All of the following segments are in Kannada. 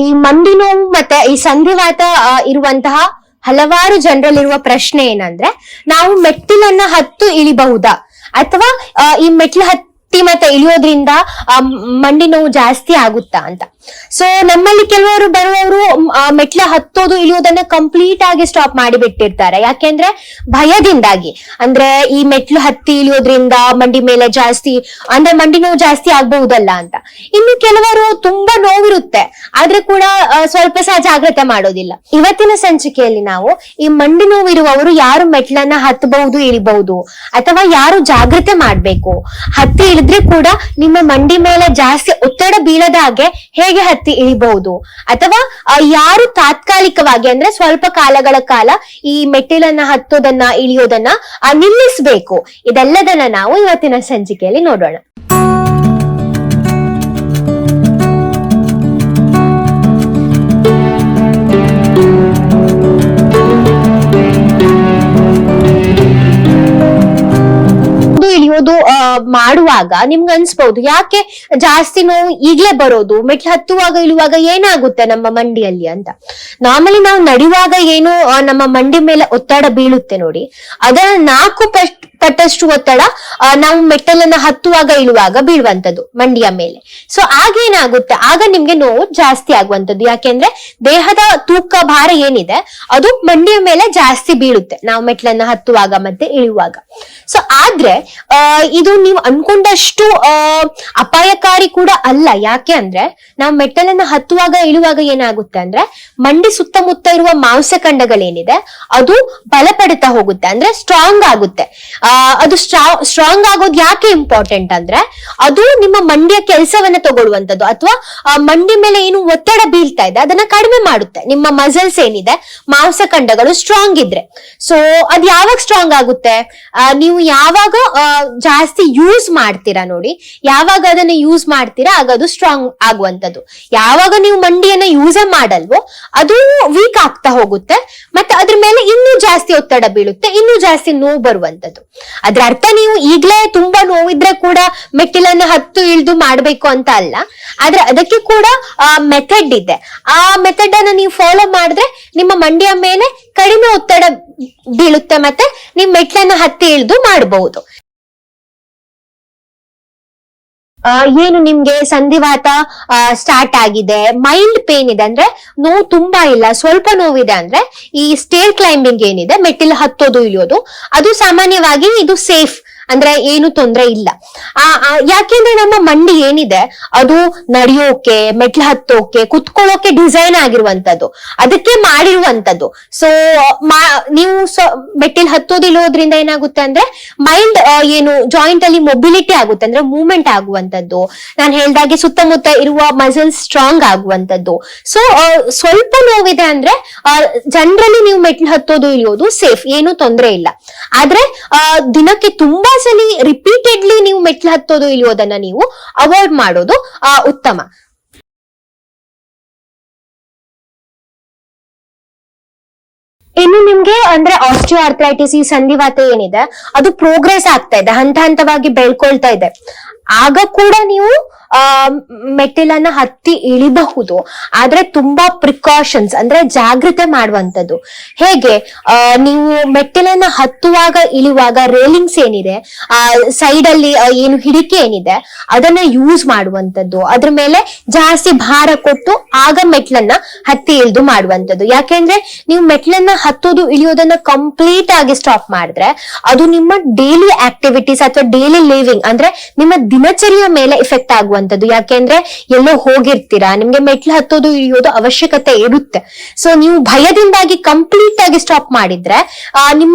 ಈ ಮಂಡಿ ನೋವು ಮತ್ತೆ ಈ ಸಂಧಿವಾತ ಇರುವಂತಹ ಹಲವಾರು ಜನರಲ್ಲಿರುವ ಪ್ರಶ್ನೆ ಏನಂದ್ರೆ, ನಾವು ಮೆಟ್ಟಿಲನ್ನ ಹತ್ತು ಇಳಿಬಹುದಾ ಅಥವಾ ಈ ಮೆಟ್ಲು ಹತ್ತಿ ಮತ್ತೆ ಇಳಿಯೋದ್ರಿಂದ ಮಂಡಿ ನೋವು ಜಾಸ್ತಿ ಆಗುತ್ತಾ ಅಂತ. ಸೊ ನಮ್ಮಲ್ಲಿ ಕೆಲವರು ಬರುವವರು ಮೆಟ್ಲ ಹತ್ತೋದು ಇಳಿಯೋದನ್ನ ಕಂಪ್ಲೀಟ್ ಆಗಿ ಸ್ಟಾಪ್ ಮಾಡಿ ಬಿಟ್ಟಿರ್ತಾರೆ. ಯಾಕೆಂದ್ರೆ ಭಯದಿಂದಾಗಿ, ಅಂದ್ರೆ ಈ ಮೆಟ್ಲು ಹತ್ತಿ ಇಳಿಯೋದ್ರಿಂದ ಮಂಡಿ ಮೇಲೆ ಜಾಸ್ತಿ ಅಂದ್ರೆ ಮಂಡಿ ನೋವು ಜಾಸ್ತಿ ಆಗ್ಬಹುದಲ್ಲ ಅಂತ. ಇನ್ನು ಕೆಲವರು ತುಂಬಾ ನೋವಿರುತ್ತೆ ಆದ್ರೆ ಕೂಡ ಸ್ವಲ್ಪ ಸಹ ಜಾಗ್ರತೆ ಮಾಡೋದಿಲ್ಲ. ಇವತ್ತಿನ ಸಂಚಿಕೆಯಲ್ಲಿ ನಾವು ಈ ಮಂಡಿ ನೋವು ಇರುವವರು ಯಾರು ಮೆಟ್ಲನ್ನ ಹತ್ತಬಹುದು ಇಳಿಬಹುದು ಅಥವಾ ಯಾರು ಜಾಗ್ರತೆ ಮಾಡ್ಬೇಕು, ಹತ್ತಿ ಇಳಿದ್ರೆ ಕೂಡ ನಿಮ್ಮ ಮಂಡಿ ಮೇಲೆ ಜಾಸ್ತಿ ಒತ್ತಡ ಬೀಳದ ಹಾಗೆ ಹೇಗೆ ಹತ್ತಿ ಇಳಿಬಹುದು, ಅಥವಾ ಯಾರು ತಾತ್ಕಾಲಿಕವಾಗಿ ಅಂದ್ರೆ ಸ್ವಲ್ಪ ಕಾಲಗಳ ಕಾಲ ಈ ಮೆಟ್ಟಿಲನ್ನ ಹತ್ತೋದನ್ನ ಇಳಿಯೋದನ್ನ ನಿಲ್ಲಿಸಬೇಕು, ಇದೆಲ್ಲದನ್ನ ನಾವು ಇವತ್ತಿನ ಸಂಚಿಕೆಯಲ್ಲಿ ನೋಡೋಣ. ಇಳಿಯೋದು ಮಾಡುವಾಗ ನಿಮ್ಗೆ ಅನ್ಸ್ಬಹುದು, ಯಾಕೆ ಜಾಸ್ತಿ ನೋವು ಈಗ್ಲೇ ಬರೋದು, ಮೆಟ್ಲು ಹತ್ತುವಾಗ ಇಳುವಾಗ ಏನಾಗುತ್ತೆ ನಮ್ಮ ಮಂಡಿಯಲ್ಲಿ ಅಂತ. ನಾರ್ಮಲಿ ನಾವು ನಡೆಯುವಾಗ ಏನು ನಮ್ಮ ಮಂಡಿ ಮೇಲೆ ಒತ್ತಡ ಬೀಳುತ್ತೆ ನೋಡಿ, ಅದರ 4 ಪಟ್ಟಷ್ಟು ಒತ್ತಡ ನಾವು ಮೆಟ್ಟಲನ್ನ ಹತ್ತುವಾಗ ಇಳುವಾಗ ಬೀಳುವಂತದ್ದು ಮಂಡಿಯ ಮೇಲೆ. ಸೊ ಆಗೇನಾಗುತ್ತೆ, ಆಗ ನಿಮ್ಗೆ ನೋವು ಜಾಸ್ತಿ ಆಗುವಂತದ್ದು. ಯಾಕೆಂದ್ರೆ ದೇಹದ ತೂಕ ಭಾರ ಏನಿದೆ ಅದು ಮಂಡಿಯ ಮೇಲೆ ಜಾಸ್ತಿ ಬೀಳುತ್ತೆ ನಾವು ಮೆಟ್ಲನ್ನ ಹತ್ತುವಾಗ ಮತ್ತೆ ಇಳುವಾಗ. ಸೊ ಆದ್ರೆ ಇದು ನೀವು ಅನ್ಕೊಂಡಷ್ಟು ಅಪಾಯಕಾರಿ ಕೂಡ ಅಲ್ಲ. ಯಾಕೆ ಅಂದ್ರೆ ನಾವು ಮೆಟ್ಟಲನ್ನ ಹತ್ತುವಾಗ ಇಳುವಾಗ ಏನಾಗುತ್ತೆ ಅಂದ್ರೆ ಮಂಡಿ ಸುತ್ತಮುತ್ತ ಇರುವ ಮಾಂಸಖಂಡಗಳೇನಿದೆ ಅದು ಬಲಪಡುತ್ತಾ ಹೋಗುತ್ತೆ, ಅಂದ್ರೆ ಸ್ಟ್ರಾಂಗ್ ಆಗುತ್ತೆ. ಅದು ಸ್ಟ್ರಾಂಗ್ ಆಗೋದು ಯಾಕೆ ಇಂಪಾರ್ಟೆಂಟ್ ಅಂದ್ರೆ ಅದು ನಿಮ್ಮ ಮಂಡಿಯ ಕೆಲಸವನ್ನ ತಗೊಳ್ಳುವಂತದ್ದು, ಅಥವಾ ಮಂಡಿ ಮೇಲೆ ಏನು ಒತ್ತಡ ಬೀಳ್ತಾ ಇದೆ ಅದನ್ನ ಕಡಿಮೆ ಮಾಡುತ್ತೆ. ನಿಮ್ಮ ಮಸಲ್ಸ್ ಏನಿದೆ ಮಾಂಸಖಂಡಗಳು ಸ್ಟ್ರಾಂಗ್ ಇದ್ರೆ. ಸೊ ಅದ್ ಯಾವಾಗ ಸ್ಟ್ರಾಂಗ್ ಆಗುತ್ತೆ, ನೀವು ಯಾವಾಗ ಜಾಸ್ತಿ ಯೂಸ್ ಮಾಡ್ತೀರಾ ನೋಡಿ, ಯಾವಾಗ ಅದನ್ನ ಯೂಸ್ ಮಾಡ್ತೀರಾ ಆಗ ಅದು ಸ್ಟ್ರಾಂಗ್ ಆಗುವಂತದ್ದು. ಯಾವಾಗ ನೀವು ಮಂಡಿಯನ್ನ ಯೂಸೇ ಮಾಡಲ್ವೋ ಅದು ವೀಕ್ ಆಗ್ತಾ ಹೋಗುತ್ತೆ, ಮತ್ತೆ ಅದ್ರ ಮೇಲೆ ಇನ್ನೂ ಜಾಸ್ತಿ ಒತ್ತಡ ಬೀಳುತ್ತೆ, ಇನ್ನೂ ಜಾಸ್ತಿ ನೋವು ಬರುವಂತದ್ದು. ಅದ್ರ ಅರ್ಥ ನೀವು ಈಗ್ಲೇ ತುಂಬಾ ನೋವಿದ್ರೆ ಕೂಡ ಮೆಟ್ಟಿಲನ್ನ ಹತ್ತು ಇಳಿದು ಮಾಡ್ಬೇಕು ಅಂತ ಅಲ್ಲ. ಆದ್ರೆ ಅದಕ್ಕೆ ಕೂಡ ಮೆಥಡ್ ಇದೆ. ಆ ಮೆಥಡ್ ಅನ್ನ ನೀವು ಫಾಲೋ ಮಾಡಿದ್ರೆ ನಿಮ್ಮ ಮಂಡಿಯ ಮೇಲೆ ಕಡಿಮೆ ಒತ್ತಡ ಬೀಳುತ್ತೆ, ಮತ್ತೆ ನೀವು ಮೆಟ್ಲನ್ನ ಹತ್ತಿ ಇಳಿದು ಮಾಡಬಹುದು. ಏನು ನಿಮ್ಗೆ ಸಂಧಿವಾತ ಸ್ಟಾರ್ಟ್ ಆಗಿದೆ, ಮೈಲ್ಡ್ ಪೇನ್ ಇದೆ ಅಂದ್ರೆ ನೋವು ತುಂಬಾ ಇಲ್ಲ, ಸ್ವಲ್ಪ ನೋವಿದೆ ಅಂದ್ರೆ ಈ ಸ್ಟೇರ್ ಕ್ಲೈಂಬಿಂಗ್ ಏನಿದೆ ಮೆಟ್ಟಿಲು ಹತ್ತೋದು ಇಳಿಯೋದು ಅದು ಸಾಮಾನ್ಯವಾಗಿ ಇದು ಸೇಫ್, ಅಂದ್ರೆ ಏನು ತೊಂದ್ರೆ ಇಲ್ಲ. ಯಾಕೆಂದ್ರೆ ನಮ್ಮ ಮಂಡಿ ಏನಿದೆ ಅದು ನಡೆಯೋಕೆ, ಮೆಟ್ಲು ಹತ್ತೋಕೆ, ಕುತ್ಕೊಳ್ಳೋಕೆ ಡಿಸೈನ್ ಆಗಿರುವಂತದ್ದು, ಅದಕ್ಕೆ ಮಾಡಿರುವಂತದ್ದು. ಸೊ ನೀವು ಮೆಟ್ಟಿಲು ಹತ್ತೋದು ಇಳಿಯೋದ್ರಿಂದ ಏನಾಗುತ್ತೆ ಅಂದ್ರೆ ಮೈಲ್ಡ್ ಏನು ಜಾಯಿಂಟ್ ಅಲ್ಲಿ ಮೊಬಿಲಿಟಿ ಆಗುತ್ತೆ, ಅಂದ್ರೆ ಮೂವ್ಮೆಂಟ್ ಆಗುವಂತದ್ದು. ನಾನು ಹೇಳ್ದಾಗೆ ಸುತ್ತಮುತ್ತ ಇರುವ ಮಸಲ್ಸ್ ಸ್ಟ್ರಾಂಗ್ ಆಗುವಂತದ್ದು. ಸೊ ಸ್ವಲ್ಪ ನೋವಿದೆ ಅಂದ್ರೆ ಜನರಲಿ ನೀವು ಮೆಟ್ಲು ಹತ್ತೋದು ಇಳಿಯೋದು ಸೇಫ್, ಏನು ತೊಂದ್ರೆ ಇಲ್ಲ. ಆದ್ರೆ ದಿನಕ್ಕೆ ತುಂಬಾ ಸಲಿ ರಿಪೀಟೆಡ್ಲಿ ನೀವು ಮೆಟ್ಲು ಹತ್ತೋದು ಇಳಿಯೋದನ್ನ ನೀವು ಅವಾಯ್ಡ್ ಮಾಡೋದು ಉತ್ತಮ. ಇನ್ನು ನಿಮ್ಗೆ ಅಂದ್ರೆ ಆಸ್ಟಿಯೋ ಆರ್ಥರೈಟಿಸ್, ಈ ಸಂಧಿವಾತ ಏನಿದೆ ಅದು ಪ್ರೋಗ್ರೆಸ್ ಆಗ್ತಾ ಇದೆ, ಹಂತ ಹಂತವಾಗಿ ಬೆಳ್ಕೊಳ್ತಾ ಇದೆ. ಆಗ ಕೂಡ ನೀವು ಮೆಟ್ಟಿಲನ್ನ ಹತ್ತಿ ಇಳಿಬಹುದು, ಆದ್ರೆ ತುಂಬಾ ಪ್ರಿಕಾಷನ್ಸ್ ಅಂದ್ರೆ ಜಾಗ್ರತೆ ಮಾಡುವಂತದ್ದು. ಹೇಗೆ, ನೀವು ಮೆಟ್ಟಿಲನ್ನ ಹತ್ತುವಾಗ ಇಳಿಯುವಾಗ ರೇಲಿಂಗ್ಸ್ ಏನಿದೆ ಸೈಡ್ ಅಲ್ಲಿ ಏನು ಹಿಡಿಕೆ ಏನಿದೆ ಅದನ್ನ ಯೂಸ್ ಮಾಡುವಂತದ್ದು, ಅದ್ರ ಮೇಲೆ ಜಾಸ್ತಿ ಭಾರ ಕೊಟ್ಟು ಆಗ ಮೆಟ್ಲನ್ನ ಹತ್ತಿ ಇಳಿದು ಮಾಡುವಂತದ್ದು. ಯಾಕೆಂದ್ರೆ ನೀವು ಮೆಟ್ಲನ್ನ ಹತ್ತೋದು ಇಳಿಯೋದನ್ನ ಕಂಪ್ಲೀಟ್ ಆಗಿ ಸ್ಟಾಪ್ ಮಾಡಿದ್ರೆ ಅದು ನಿಮ್ಮ ಡೈಲಿ ಆಕ್ಟಿವಿಟೀಸ್ ಅಥವಾ ಡೈಲಿ ಲಿವಿಂಗ್ ಅಂದ್ರೆ ನಿಮ್ಮ ದಿನಚರಿಯ ಮೇಲೆ ಇಫೆಕ್ಟ್ ಆಗುವಂತದ್ದು. ಯಾಕೆಂದ್ರೆ ಎಲ್ಲೋ ಹೋಗಿರ್ತೀರಾ, ನಿಮ್ಗೆ ಮೆಟ್ಲು ಹತ್ತೋದು ಇಳಿಯೋದು ಅವಶ್ಯಕತೆ ಇರುತ್ತೆ. ಸೊ ನೀವು ಭಯದಿಂದಾಗಿ ಕಂಪ್ಲೀಟ್ ಆಗಿ ಸ್ಟಾಪ್ ಮಾಡಿದ್ರೆ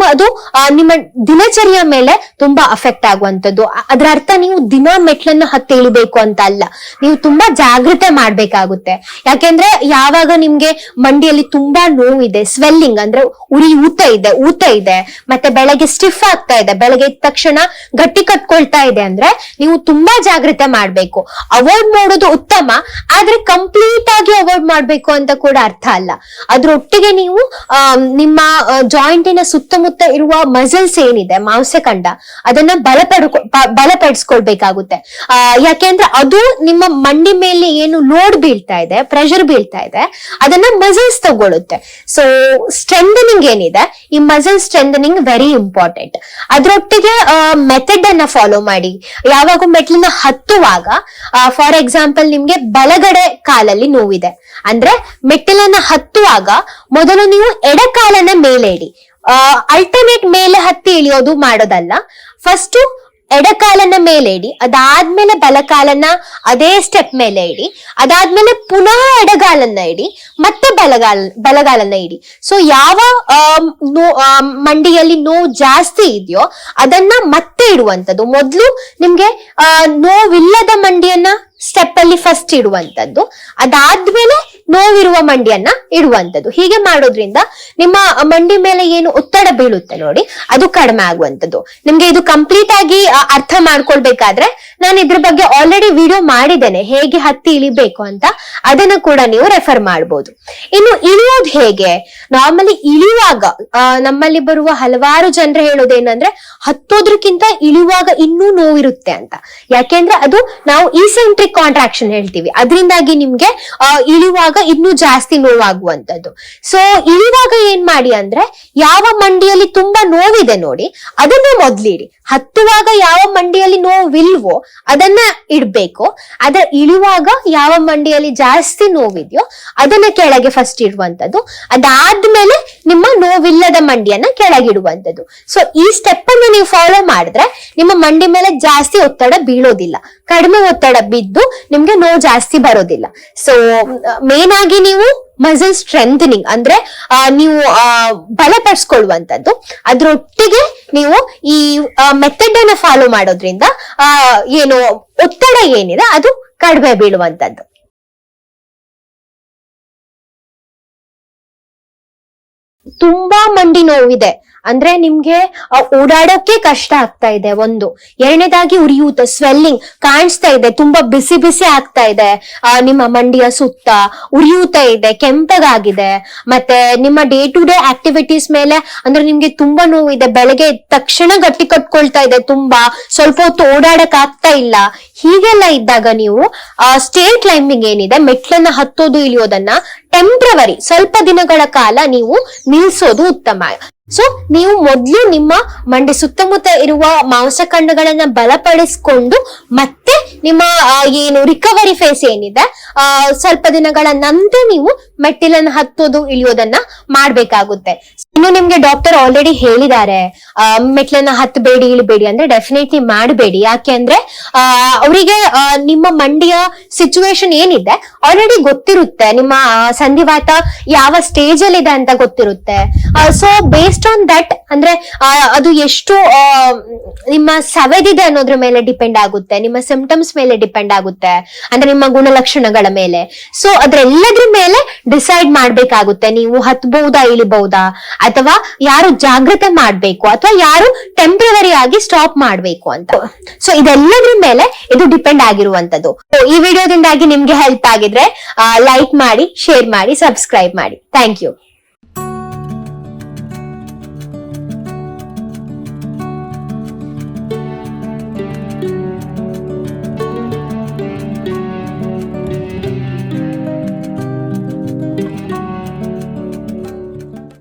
ನಿಮ್ಮ ದಿನಚರಿಯ ಮೇಲೆ ತುಂಬಾ ಅಫೆಕ್ಟ್ ಆಗುವಂತದ್ದು. ಅದರ ಅರ್ಥ ನೀವು ದಿನ ಮೆಟ್ಲನ್ನ ಹತ್ತಿ ಇಳಿಬೇಕು ಅಂತ ಅಲ್ಲ, ನೀವು ತುಂಬಾ ಜಾಗ್ರತೆ ಮಾಡ್ಬೇಕಾಗುತ್ತೆ. ಯಾಕೆಂದ್ರೆ ಯಾವಾಗ ನಿಮ್ಗೆ ಮಂಡಿಯಲ್ಲಿ ತುಂಬಾ ನೋವಿದೆ, ಸ್ವೆಲ್ಲಿಂಗ್ ಅಂದ್ರೆ ಊತ ಇದೆ, ಮತ್ತೆ ಬೆಳಗ್ಗೆ ಸ್ಟಿಫ್ ಆಗ್ತಾ ಇದೆ, ಬೆಳಗ್ಗೆ ಎದ್ದ ತಕ್ಷಣ ಗಟ್ಟಿ ಕಟ್ಕೊಳ್ತಾ ಇದೆ ಅಂದ್ರೆ ನೀವು ತುಂಬಾ ಜಾಗ್ರತೆ ಮಾಡ್ಬೇಕು. ಅವಾಯ್ಡ್ ಮಾಡೋದು ಉತ್ತಮ, ಆದ್ರೆ ಕಂಪ್ಲೀಟ್ ಆಗಿ ಅವಾಯ್ಡ್ ಮಾಡ್ಬೇಕು ಅಂತ ಕೂಡ ಅರ್ಥ ಅಲ್ಲ. ಅದ್ರೊಟ್ಟಿಗೆ ನೀವು ನಿಮ್ಮ ಜಾಯಿಂಟಿನ ಸುತ್ತಮುತ್ತ ಇರುವ ಮಸಲ್ಸ್ ಏನಿದೆ, ಮಾಂಸಖಂಡ, ಅದನ್ನ ಬಲಪಡಿಸ್ಕೊಳ್ಬೇಕಾಗುತ್ತೆ. ಯಾಕೆಂದ್ರೆ ಅದು ನಿಮ್ಮ ಮಂಡಿ ಮೇಲೆ ಏನು ಲೋಡ್ ಬೀಳ್ತಾ ಇದೆ, ಪ್ರೆಷರ್ ಬೀಳ್ತಾ ಇದೆ, ಅದನ್ನ ಮಸಲ್ಸ್ ತಗೊಳುತ್ತೆ. ಸೊ ಸ್ಟ್ರೆಂಥನಿಂಗ್ ಏನಿದೆ, ಈ ಮಸಲ್ ಸ್ಟ್ರೆಂಥನಿಂಗ್ ವೆರಿ ಇಂಪಾರ್ಟೆಂಟ್. ಅದ್ರೊಟ್ಟಿಗೆ ಮೆಥಡ್ ಅನ್ನ ಫಾಲೋ ಮಾಡಿ. ಯಾವಾಗ ಮೆಟ್ಲನ್ನ ಹತ್ತುವಾಗ, ಫಾರ್ ಎಕ್ಸಾಂಪಲ್ ನಿಮ್ಗೆ ಬಲಗಡೆ ಕಾಲಲ್ಲಿ ನೋವಿದೆ ಅಂದ್ರೆ ಮೆಟ್ಟಿಲನ್ನ ಹತ್ತುವಾಗ ಮೊದಲು ನೀವು ಎಡಕಾಲನ್ನ ಮೇಲೆ ಇಡಿ. ಅಲ್ಟರ್ನೇಟ್ ಮೇಲೆ ಹತ್ತಿ ಇಳಿಯೋದು ಮಾಡೋದಲ್ಲ. ಫಸ್ಟ್ ಎಡಕಾಲನ್ನ ಮೇಲೆ ಇಡಿ, ಅದಾದ್ಮೇಲೆ ಬಲಕಾಲನ್ನ ಅದೇ ಸ್ಟೆಪ್ ಮೇಲೆ ಇಡಿ, ಅದಾದ್ಮೇಲೆ ಪುನಃ ಎಡಗಾಲನ್ನ ಇಡಿ, ಮತ್ತೆ ಬಲಗಾಲನ್ನ ಇಡಿ. ಸೊ ಯಾವ ಮಂಡಿಯಲ್ಲಿ ನೋವು ಜಾಸ್ತಿ ಇದೆಯೋ ಅದನ್ನ ಮತ್ತೆ ಇಡುವಂತದ್ದು. ಮೊದ್ಲು ನಿಮ್ಗೆ ನೋವಿಲ್ಲದ ಮಂಡಿಯನ್ನ ಸ್ಟೆಪ್ ಅಲ್ಲಿ ಫಸ್ಟ್ ಇಡುವಂತದ್ದು, ಅದಾದ್ಮೇಲೆ ನೋವಿರುವ ಮಂಡಿಯನ್ನ ಇಡುವಂತದ್ದು. ಹೀಗೆ ಮಾಡೋದ್ರಿಂದ ನಿಮ್ಮ ಮಂಡಿ ಮೇಲೆ ಏನು ಒತ್ತಡ ಬೀಳುತ್ತೆ ನೋಡಿ, ಅದು ಕಡಿಮೆ ಆಗುವಂತದ್ದು. ನಿಮ್ಗೆ ಇದು ಕಂಪ್ಲೀಟ್ ಆಗಿ ಅರ್ಥ ಮಾಡ್ಕೊಳ್ಬೇಕಾದ್ರೆ ನಾನು ಇದ್ರ ಬಗ್ಗೆ ಆಲ್ರೆಡಿ ವಿಡಿಯೋ ಮಾಡಿದ್ದೇನೆ, ಹೇಗೆ ಹತ್ತಿ ಇಳಿಬೇಕು ಅಂತ. ಅದನ್ನ ಕೂಡ ನೀವು ರೆಫರ್ ಮಾಡ್ಬೋದು. ಇನ್ನು ಇಳಿಯೋದು ಹೇಗೆ? ನಾರ್ಮಲಿ ಇಳಿಯುವಾಗ ನಮ್ಮಲ್ಲಿ ಬರುವ ಹಲವಾರು ಜನರು ಹೇಳೋದೇನಂದ್ರೆ ಹತ್ತೋದ್ರಕ್ಕಿಂತ ಇಳಿಯುವಾಗ ಇನ್ನೂ ನೋವಿರುತ್ತೆ ಅಂತ. ಯಾಕೆಂದ್ರೆ ಅದು ನಾವು ಈಸೆಂಟ್ರಿಕ್ ಕಾಂಟ್ರಾಕ್ಷನ್ ಹೇಳ್ತೀವಿ, ಅದರಿಂದಾಗಿ ನಿಮ್ಗೆ ಇಳಿಯುವಾಗ ಇನ್ನೂ ಜಾಸ್ತಿ ನೋವಾಗುವಂತದ್ದು. ಸೊ ಇಳಿಯುವಾಗ ಏನ್ ಮಾಡಿ ಅಂದ್ರೆ, ಯಾವ ಮಂಡಿಯಲ್ಲಿ ತುಂಬಾ ನೋವಿದೆ ನೋಡಿ ಅದನ್ನ ಮೊದ್ಲಿಡಿ. ಹತ್ತುವಾಗ ಯಾವ ಮಂಡಿಯಲ್ಲಿ ನೋವಿಲ್ವೋ ಅದನ್ನ ಇಡ್ಬೇಕು. ಆದ್ರೆ ಇಳಿಯುವಾಗ ಯಾವ ಮಂಡಿಯಲ್ಲಿ ಜಾಸ್ತಿ ನೋವಿದೆಯೋ ಅದನ್ನ ಕೆಳಗೆ ಫಸ್ಟ್ ಇಡುವಂತದ್ದು, ಅದಾದ್ಮೇಲೆ ನಿಮ್ಮ ನೋವಿಲ್ಲದ ಮಂಡಿಯನ್ನ ಕೆಳಗಿಡುವಂತದ್ದು. ಸೊ ಈ ಸ್ಟೆಪ್ ಅನ್ನು ನೀವು ಫಾಲೋ ಮಾಡಿದ್ರೆ ನಿಮ್ಮ ಮಂಡಿ ಮೇಲೆ ಜಾಸ್ತಿ ಒತ್ತಡ ಬೀಳೋದಿಲ್ಲ, ಕಡಿಮೆ ಒತ್ತಡ ಬಿದ್ದು ನಿಮ್ಗೆ ನೋವು ಜಾಸ್ತಿ ಬರೋದಿಲ್ಲ. ಸೊ ಮೇನ್ ಆಗಿ ನೀವು ಮಸಲ್ ಸ್ಟ್ರೆಂಥನಿಂಗ್ ಅಂದ್ರೆ ನೀವು ಬಲಪಡಿಸ್ಕೊಳ್ಳುವಂತದ್ದು, ಅದ್ರೊಟ್ಟಿಗೆ ನೀವು ಈ ಮೆಥಡ್ ಅನ್ನ ಫಾಲೋ ಮಾಡೋದ್ರಿಂದ ಏನು ಒತ್ತಡ ಏನಿದೆ ಅದು ಕಡಿಮೆ ಬೀಳುವಂತದ್ದು. ತುಂಬಾ ಮಂಡಿ ನೋವಿದೆ ಅಂದ್ರೆ ನಿಮ್ಗೆ ಓಡಾಡೋಕೆ ಕಷ್ಟ ಆಗ್ತಾ ಇದೆ, ಒಂದು. ಎರಡನೇದಾಗಿ ಉರಿಯೂತ, ಸ್ವೆಲ್ಲಿಂಗ್ ಕಾಣಿಸ್ತಾ ಇದೆ, ತುಂಬಾ ಬಿಸಿ ಬಿಸಿ ಆಗ್ತಾ ಇದೆ, ನಿಮ್ಮ ಮಂಡಿಯ ಸುತ್ತ ಉರಿಯೂತ ಇದೆ, ಕೆಂಪಗಾಗಿದೆ. ಮತ್ತೆ ನಿಮ್ಮ ಡೇ ಟು ಡೇ ಆಕ್ಟಿವಿಟೀಸ್ ಮೇಲೆ ಅಂದ್ರೆ ನಿಮ್ಗೆ ತುಂಬಾ ನೋವಿದೆ, ಬೆಳಗ್ಗೆ ತಕ್ಷಣ ಗಟ್ಟಿ ಕಟ್ಕೊಳ್ತಾ ಇದೆ, ತುಂಬಾ ಸ್ವಲ್ಪ ಹೊತ್ತು ಓಡಾಡಕ್ ಆಗ್ತಾ ಇಲ್ಲ. ಹೀಗೆಲ್ಲ ಇದ್ದಾಗ ನೀವು ಸ್ಟೇರ್ ಕ್ಲೈಂಬಿಂಗ್ ಏನಿದೆ, ಮೆಟ್ಲನ್ನ ಹತ್ತೋದು ಇಳಿಯೋದನ್ನ ಟೆಂಪ್ರವರಿ ಸ್ವಲ್ಪ ದಿನಗಳ ಕಾಲ ನೀವು ನಿಲ್ಸೋದು ಉತ್ತಮ. ಸೊ ನೀವು ಮೊದ್ಲು ನಿಮ್ಮ ಮಂಡಿ ಸುತ್ತಮುತ್ತ ಇರುವ ಮಾಂಸಖಂಡಗಳನ್ನ ಬಲಪಡಿಸ್ಕೊಂಡು ಮತ್ತೆ ನಿಮ್ಮ ಏನು ರಿಕವರಿ ಫೇಸ್ ಏನಿದೆ ಸ್ವಲ್ಪ ದಿನಗಳ ನಂತರ ನೀವು ಮೆಟ್ಟಿಲನ್ನು ಹತ್ತೋದು ಇಳಿಯೋದನ್ನ ಮಾಡ್ಬೇಕಾಗುತ್ತೆ. ಇನ್ನು ನಿಮ್ಗೆ ಡಾಕ್ಟರ್ ಆಲ್ರೆಡಿ ಹೇಳಿದ್ದಾರೆ ಮೆಟ್ಲನ್ನ ಹತ್ತಬೇಡಿ ಇಳಿಬೇಡಿ ಅಂದ್ರೆ ಡೆಫಿನೆಟ್ಲಿ ಮಾಡಬೇಡಿ. ಯಾಕೆ ಅಂದ್ರೆ ಅವರಿಗೆ ನಿಮ್ಮ ಮಂಡಿಯ ಸಿಚುವೇಶನ್ ಏನಿದೆ ಆಲ್ರೆಡಿ ಗೊತ್ತಿರುತ್ತೆ, ನಿಮ್ಮ ಸಂಧಿವಾತ ಯಾವ ಸ್ಟೇಜ್ ಅಲ್ಲಿ ಇದೆ ಅಂತ ಗೊತ್ತಿರುತ್ತೆ. ಸೊ ಬೇಸ್ಡ್ ಆನ್ ದಟ್ ಅಂದ್ರೆ ಅದು ಎಷ್ಟು ನಿಮ್ಮ ಸವೆದಿದೆ ಅನ್ನೋದ್ರ ಮೇಲೆ ಡಿಪೆಂಡ್ ಆಗುತ್ತೆ, ನಿಮ್ಮ ಸಿಂಪ್ಟಮ್ಸ್ ಮೇಲೆ ಡಿಪೆಂಡ್ ಆಗುತ್ತೆ, ಅಂದ್ರೆ ನಿಮ್ಮ ಗುಣಲಕ್ಷಣಗಳ ಮೇಲೆ. ಸೊ ಅದ್ರೆಲ್ಲದ್ರ ಮೇಲೆ ಡಿಸೈಡ್ ಮಾಡ್ಬೇಕಾಗುತ್ತೆ ನೀವು ಹತ್ಬಹುದಾ ಇಳಿಬಹುದಾ, ಅಥವಾ ಯಾರು ಜಾಗ್ರತೆ ಮಾಡ್ಬೇಕು ಅಥವಾ ಯಾರು ಟೆಂಪ್ರವರಿ ಆಗಿ ಸ್ಟಾಪ್ ಮಾಡ್ಬೇಕು ಅಂತ. ಸೊ ಇದೆಲ್ಲದ್ರ ಮೇಲೆ ಇದು ಡಿಪೆಂಡ್ ಆಗಿರುವಂತದ್ದು. ಈ ವಿಡಿಯೋದಿಂದಾಗಿ ನಿಮ್ಗೆ ಹೆಲ್ಪ್ ಆಗಿದ್ರೆ ಲೈಕ್ ಮಾಡಿ, ಶೇರ್ ಮಾಡಿ, ಸಬ್ಸ್ಕ್ರೈಬ್ ಮಾಡಿ. Thank you.